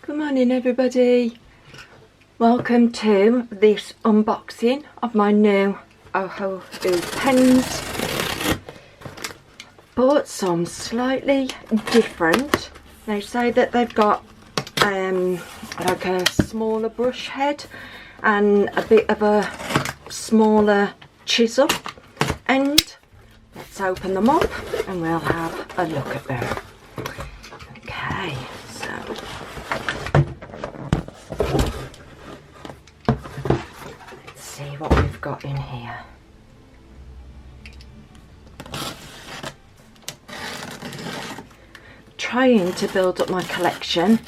Good morning everybody, welcome to this unboxing of my new Ohuhu pens. Bought some slightly different. They say that they've got like a smaller brush head and a bit of a smaller chisel end. Let's open them up and we'll have a look at them. Okay, so let's see what we've got in here. Trying to build up my collection.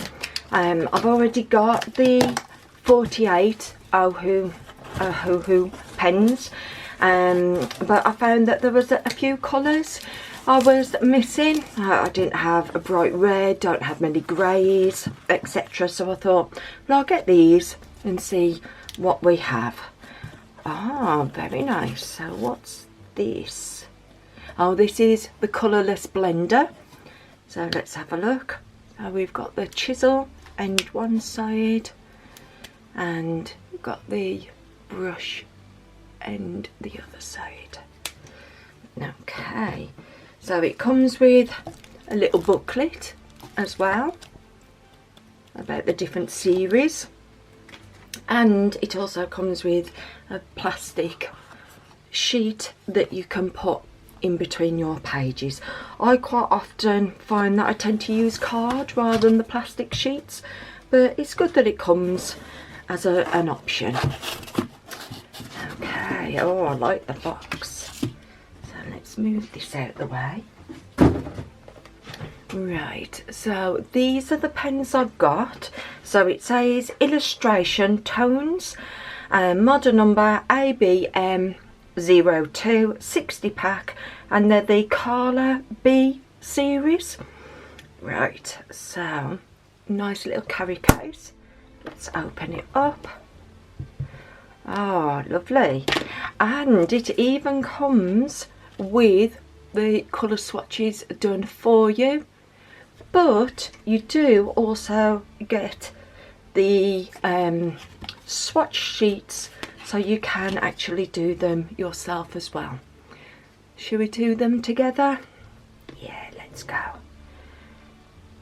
I've already got the 48 Ohuhu pens, but I found that there was a few colours I was missing. I didn't have a bright red, don't have many greys, etc. So I thought, well, I'll get these and see what we have. Ah, very nice. So what's this? Oh, this is the colourless blender. So let's have a look. So we've got the chisel end one side and we've got the brush end the other side. Okay, so it comes with a little booklet as well about the different series, and it also comes with a plastic sheet that you can put in between your pages. I quite often find that I tend to use card rather than the plastic sheets, but it's good that it comes as an option. Okay, oh, I like the box. So let's move this out the way. Right, so these are the pens I've got. So it says illustration tones, model number ABM 02 60 pack, and they're the Kaala B series. Right, so nice little carry case. Let's open it up. Oh, lovely. And it even comes with the colour swatches done for you, but you do also get the swatch sheets, so you can actually do them yourself as well. Should we do them together? Yeah, let's go.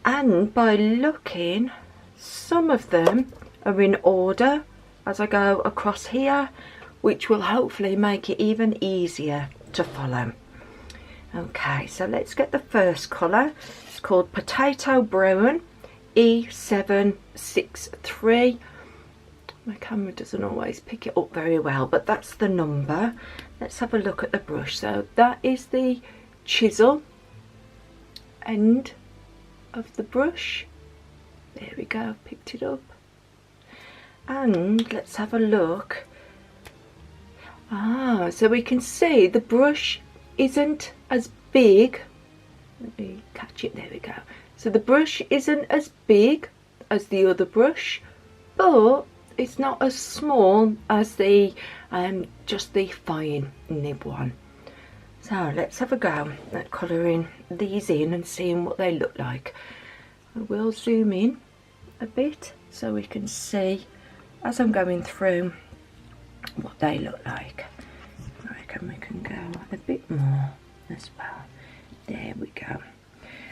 And by looking, some of them are in order as I go across here, which will hopefully make it even easier to follow. Okay, so let's get the first colour. It's called Potato Brown E763. My camera doesn't always pick it up very well, but that's the number. Let's have a look at the brush. So that is the chisel end of the brush. There we go, picked it up. And let's have a look. Ah, so we can see the brush isn't as big. Let me catch it, there we go. So the brush isn't as big as the other brush, but it's not as small as the just the fine nib one. So let's have a go at colouring these in and seeing what they look like. I will zoom in a bit so we can see as I'm going through what they look like. I reckon we can go a bit more as well. There we go.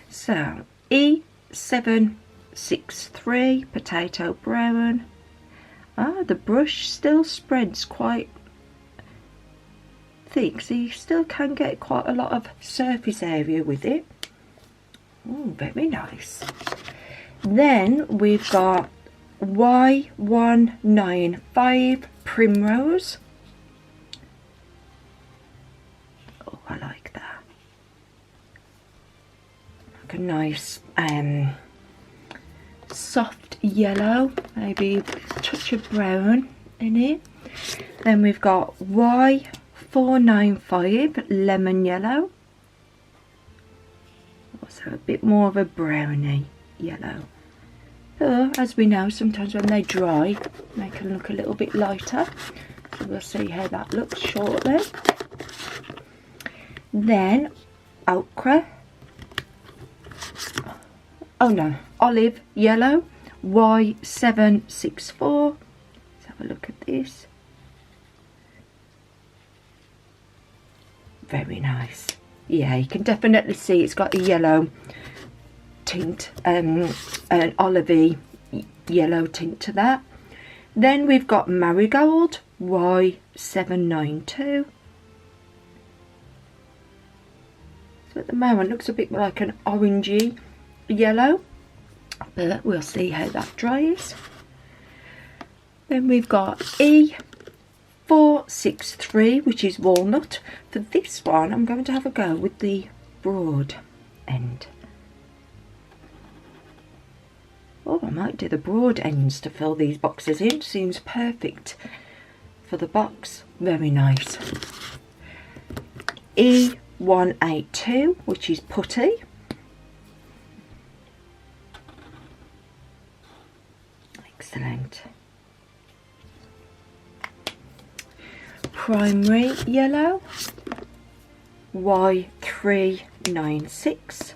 So E763 Potato Brown. Ah, the brush still spreads quite thick, so you still can get quite a lot of surface area with it. Oh, very nice. Then we've got Y195 Primrose. Oh, I like that. Like a nice soft yellow, maybe a touch of brown in it. Then we've got Y495 Lemon Yellow. Also a bit more of a browny yellow. But as we know, sometimes when they dry, they can look a little bit lighter. So we'll see how that looks shortly. Then ochre. Oh no, olive yellow Y764. Let's have a look at this. Very nice. Yeah, you can definitely see it's got a yellow tint, an olivey yellow tint to that. Then we've got Marigold Y792. So at the moment looks a bit like an orangey yellow, but we'll see how that dries. Then we've got E463, which is walnut. For this one I'm going to have a go with the broad end. Oh, I might do the broad ends to fill these boxes in. Seems perfect for the box. Very nice. E182, which is putty. Excellent. Primary yellow, Y396.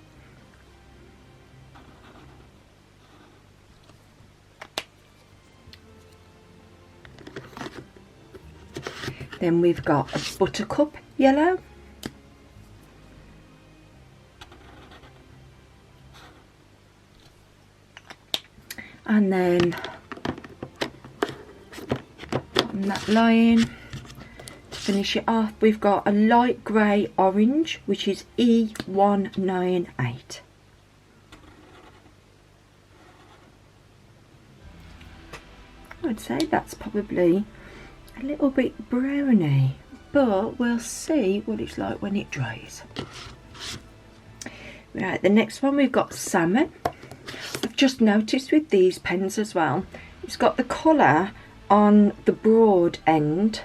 Then we've got a buttercup yellow. And then on that line, to finish it off, we've got a light grey orange, which is E198. I'd say that's probably a little bit browny, but we'll see what it's like when it dries. Right, the next one we've got salmon. I've just noticed with these pens as well, it's got the colour on the broad end,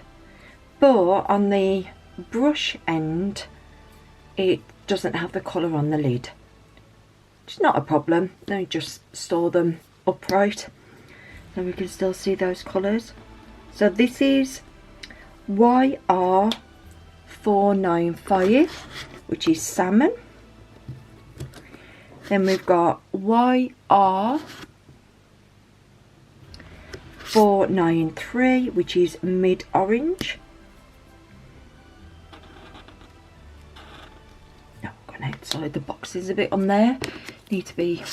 but on the brush end it doesn't have the colour on the lid. It's not a problem, let me just store them upright so we can still see those colours. So this is YR495, which is salmon. Then we've got YR493, which is mid-orange. No, I've gone outside the boxes a bit on there. Need to be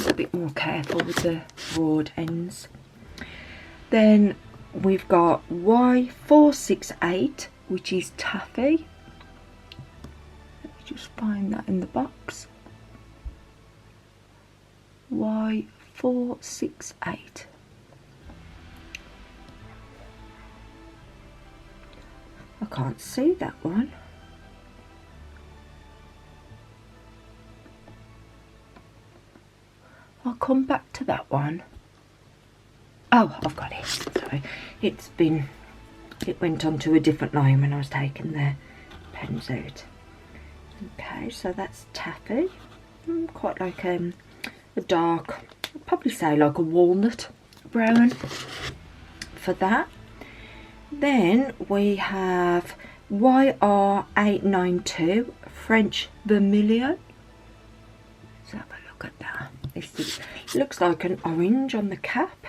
a bit more careful with the broad ends. Then we've got Y468, which is taffy. Let me just find that in the box. Y468. I can't see that one. I'll come back to that one. Oh, I've got it. Sorry, it went onto a different line when I was taking the pens out. Okay, so that's taffy. Quite like a dark, I'd probably say like a walnut brown for that. Then we have YR892 French Vermilion. Let's have a look at that. This looks like an orange on the cap.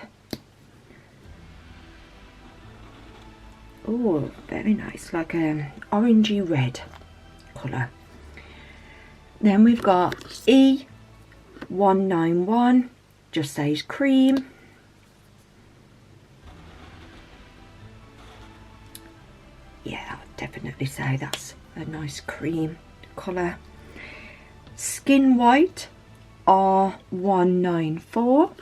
Oh, very nice, like an orangey red colour. Then we've got E191, just says cream. Yeah, I'd definitely say that's a nice cream colour. Skin White R194.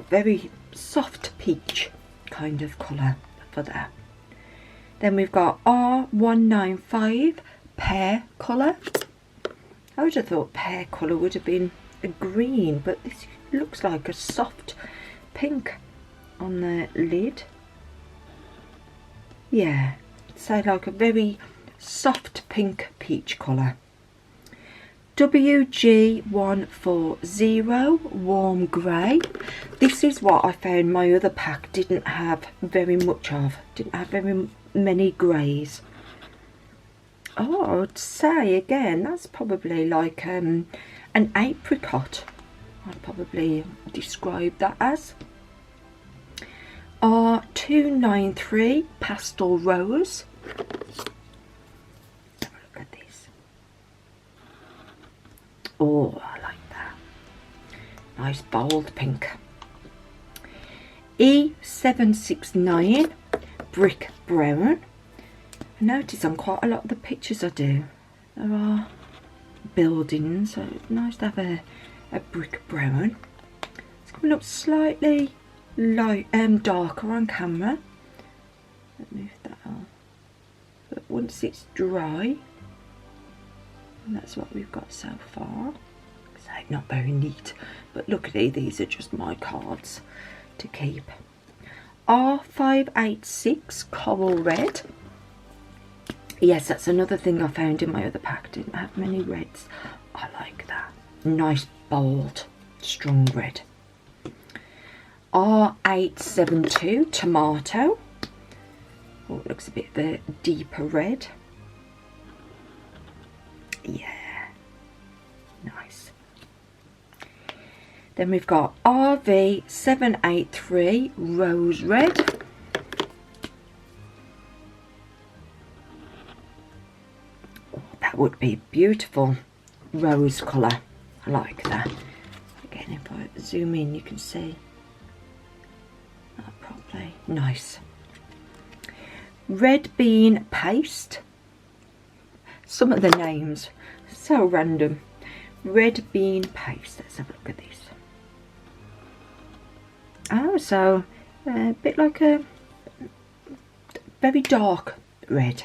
Very soft peach kind of colour for that. Then we've got R195 pear colour. I would have thought pear colour would have been a green, but this looks like a soft pink on the lid. Yeah, say like a very soft pink peach colour. WG140 warm grey. This is what I found my other pack didn't have very much of. Didn't have very many greys. Oh, I would say again, that's probably like an apricot. I'd probably describe that as. R293 Pastel Rose. Let's have a look at this. Oh, I like that. Nice bold pink. E769 Brick Brown. I notice on quite a lot of the pictures I do, there are buildings, so it's nice to have a brick brown. It's coming up slightly light, darker on camera. Let's move that on. But once it's dry, and that's what we've got so far. So not very neat, but luckily these are just my cards to keep. R586 Coral Red. Yes, that's another thing I found in my other pack. Didn't have many reds. I like that. Nice, bold, strong red. R872 Tomato. Oh, it looks a bit of a deeper red. Yeah, nice. Then we've got RV783 Rose Red. That would be beautiful rose colour. I like that. Again, if I zoom in, you can see that properly. Nice. Red Bean Paste. Some of the names so random. Red Bean Paste. Let's have a look at this. Oh, so a bit like a very dark red.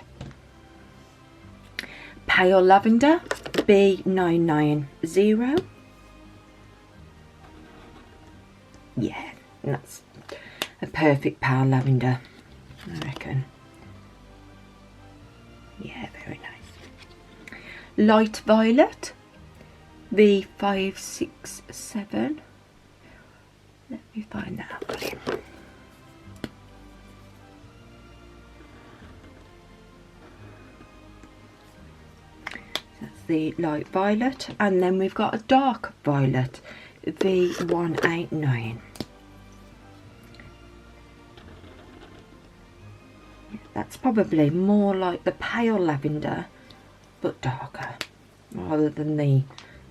Pale Lavender B990. Yeah, that's a perfect pale lavender, I reckon. Yeah, very nice. Light Violet V567. Let me find that out for you. That's the light violet, and then we've got a dark violet V189. That's probably more like the pale lavender but darker, rather than the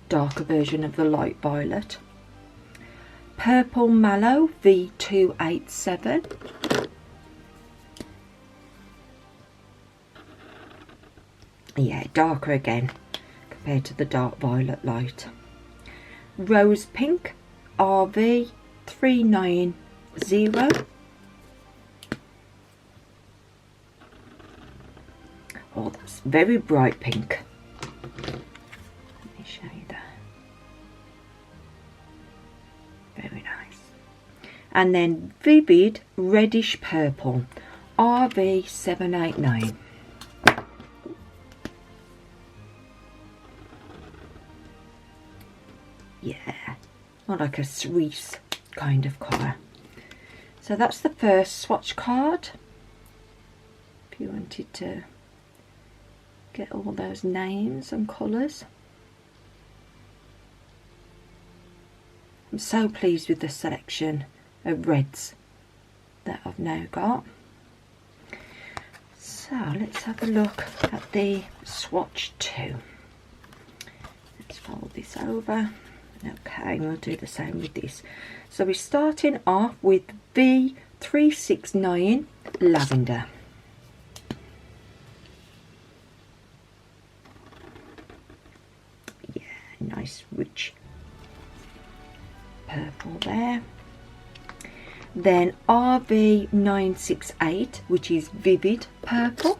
darker version of the light violet. Purple Mallow V287. Yeah, darker again compared to the dark violet light. Rose Pink RV390. Oh, that's very bright pink. Let me show you that. Very nice. And then Vivid Reddish Purple RV789. Yeah, more like a cerise kind of colour. So that's the first swatch card. If you wanted to get all those names and colours. I'm so pleased with the selection of reds that I've now got. So let's have a look at the swatch 2. Let's fold this over. Okay, we'll do the same with this. So we're starting off with V369 Lavender. Yeah, nice rich purple there. Then RV968, which is Vivid Purple.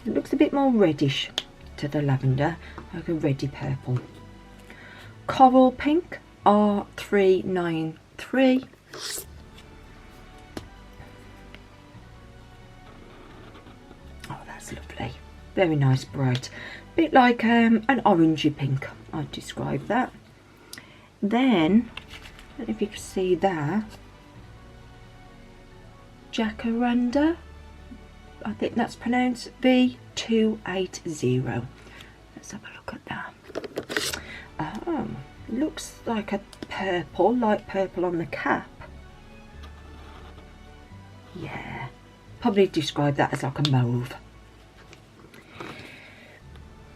It looks a bit more reddish to the lavender, like a reddy purple. Coral Pink R393. Oh, that's lovely. Very nice, bright. Bit like an orangey pink, I'd describe that. Then, I don't know if you can see that. Jacaranda. I think that's pronounced V280. Let's have a look at that. Oh, looks like a purple, light purple on the cap. Yeah, probably describe that as like a mauve.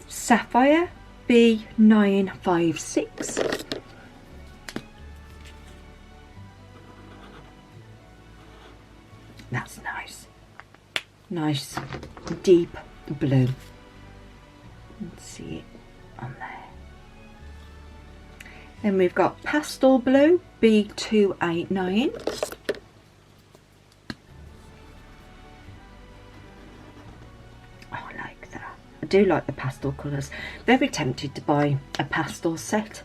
Sapphire B956. That's nice. Nice deep blue. Let's see it on there. Then we've got pastel blue B289. Oh, I like that. I do like the pastel colours. Very tempted to buy a pastel set.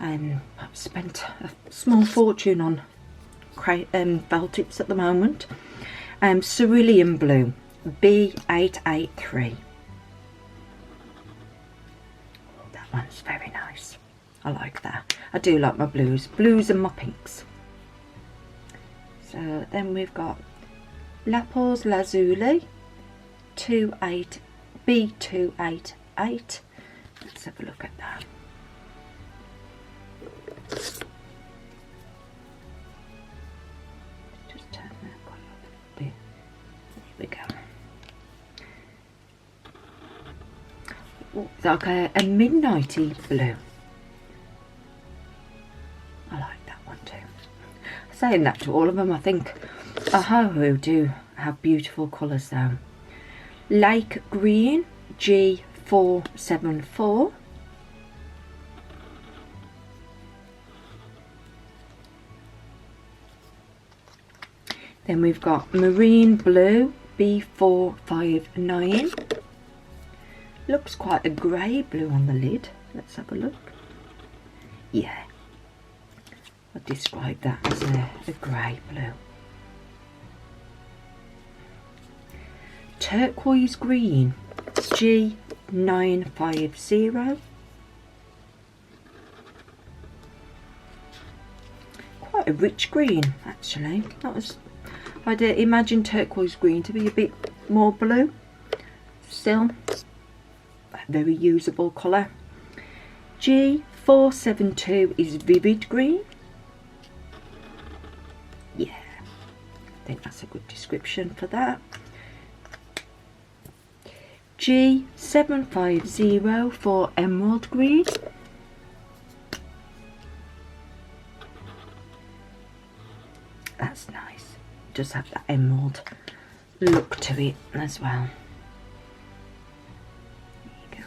I've spent a small fortune on felt tips at the moment. Cerulean blue B883. That one's very nice. I like that. I do like my blues and my pinks. So then we've got Lapis Lazuli B288. Let's have a look at that. Just turn that one up a bit. There we go. Oh, it's like a midnighty blue. I like that one too. Saying that to all of them, I think Ohuhu do have beautiful colours though. Lake green G474. Then we've got marine blue B459. Looks quite a grey blue on the lid. Let's have a look. Yeah, I'd describe that as a grey blue. Turquoise green G950. Quite a rich green actually. That was, I'd imagine turquoise green to be a bit more blue. Still a very usable colour. G472 is vivid green. Yeah, I think that's a good description for that. G750 for emerald green. That's nice. It does have that emerald look to it as well. There you go.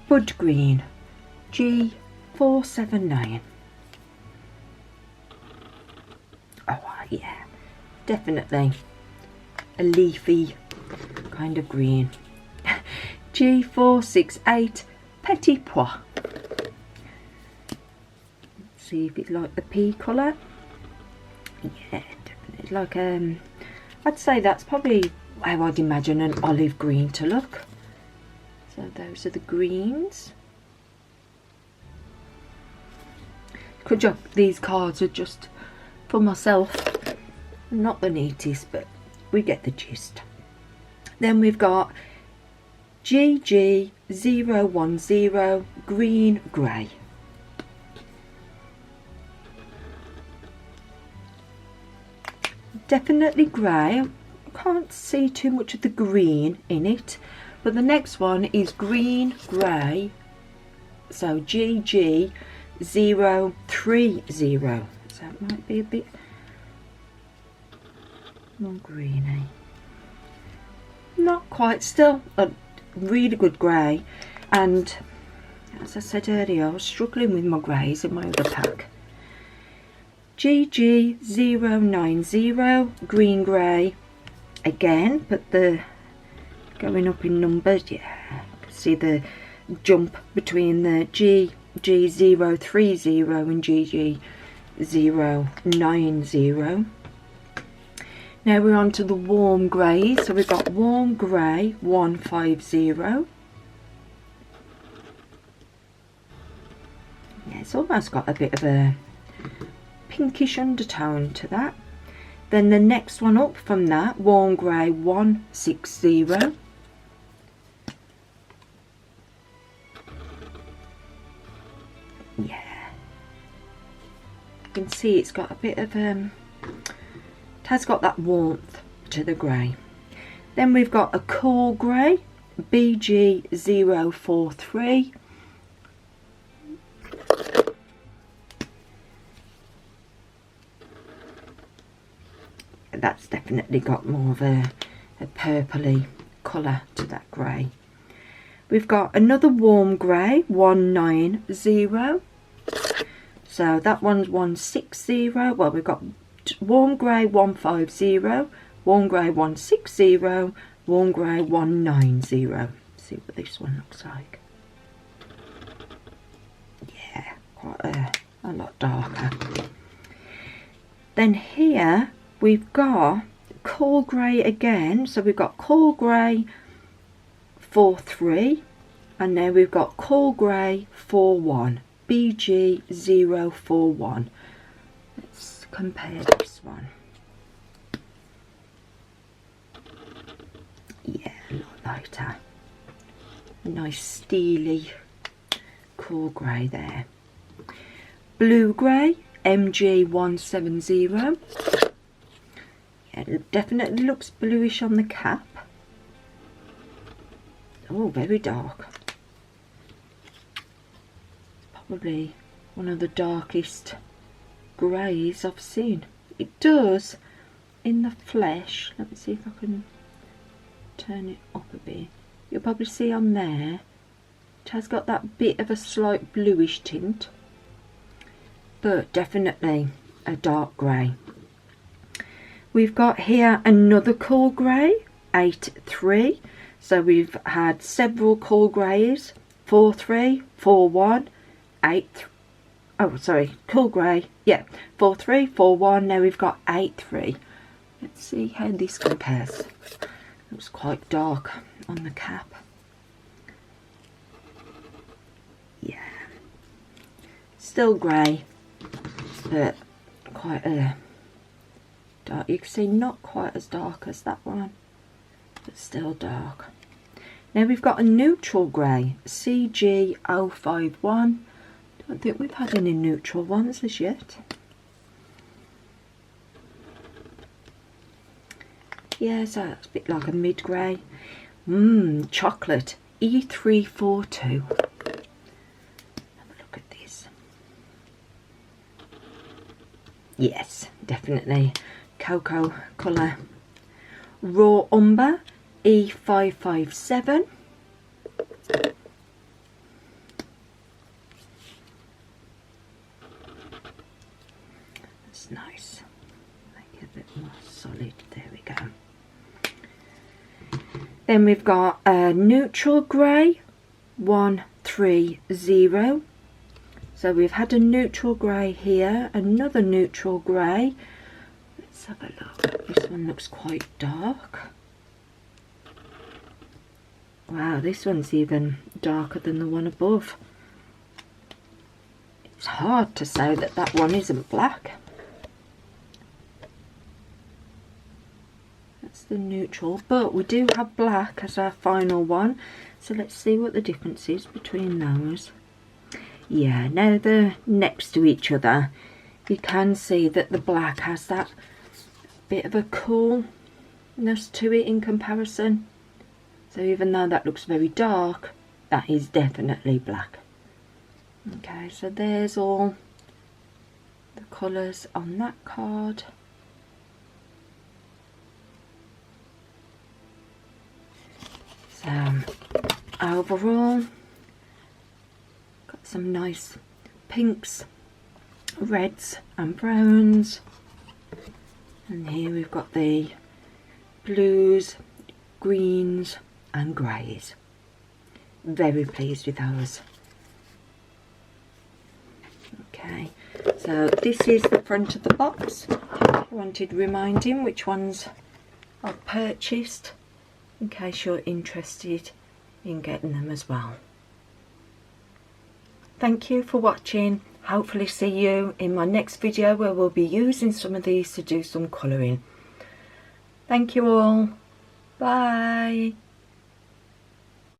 Bud green G479. Oh yeah, definitely a leafy kind of green. G468 Petit Pois. Let's see if it's like the pea colour. Yeah, definitely like I'd say that's probably how I'd imagine an olive green to look. So those are the greens. Good job, these cards are just for myself. Not the neatest, but we get the gist. Then we've got GG010 green grey. Definitely grey. I can't see too much of the green in it, but the next one is green grey, so GG030, so it might be a bit more greeny. Not quite, still a really good grey, and as I said earlier, I was struggling with my greys in my other pack. GG090 green grey again, but the going up in numbers. Yeah, you can see the jump between the GG030 and GG090. Now we're on to the warm grey, so we've got warm grey 150. Yeah, it's almost got a bit of a pinkish undertone to that. Then the next one up from that, warm grey 160. Yeah, you can see it's got a bit of it has got that warmth to the grey. Then we've got a cool grey BG043. That's definitely got more of a purpley colour to that grey. We've got another warm grey 190. So that one's 160. Well, we've got warm grey 150, warm grey 160, warm grey 190. See what this one looks like. Yeah, quite a lot darker. Then here we've got cool grey again. So we've got cool grey 43, and now we've got cool grey 41, BG041. Let's compare this one. Yeah, a lot lighter. A nice steely cool grey there. Blue grey MG170. Yeah, it definitely looks bluish on the cap. Oh, very dark. Probably one of the darkest greys I've seen. It does in the flesh. Let me see if I can turn it up a bit. You'll probably see on there it has got that bit of a slight bluish tint, but definitely a dark grey. We've got here another cool grey 83. So we've had several cool greys, 43, 41, 8. Oh, sorry, cool grey. Yeah, 43, 41. Now we've got 83. Let's see how this compares. Looks quite dark on the cap. Yeah, still grey, but quite a dark. You can see not quite as dark as that one, but still dark. Now we've got a neutral grey, CG051. Don't think we've had any neutral ones as yet. Yeah, so it's a bit like a mid grey. Chocolate E342. Have a look at this. Yes, definitely cocoa colour. Raw umber E557. That's nice. Make it a bit more solid. There we go. Then we've got a neutral grey 130. So we've had a neutral grey here, another neutral grey. Let's have a look. This one looks quite dark. Wow, this one's even darker than the one above. It's hard to say that that one isn't black. That's the neutral, but we do have black as our final one. So let's see what the difference is between those. Yeah, now they're next to each other. You can see that the black has that bit of a coolness to it in comparison. So even though that looks very dark, that is definitely black. Okay, so there's all the colours on that card. So overall, got some nice pinks, reds and browns. And here we've got the blues, greens and greys. Very pleased with those. Okay, so this is the front of the box. I wanted reminding which ones I've purchased in case you're interested in getting them as well. Thank you for watching. hopefully see you in my next video where we'll be using some of these to do some colouring. Thank you all. Bye.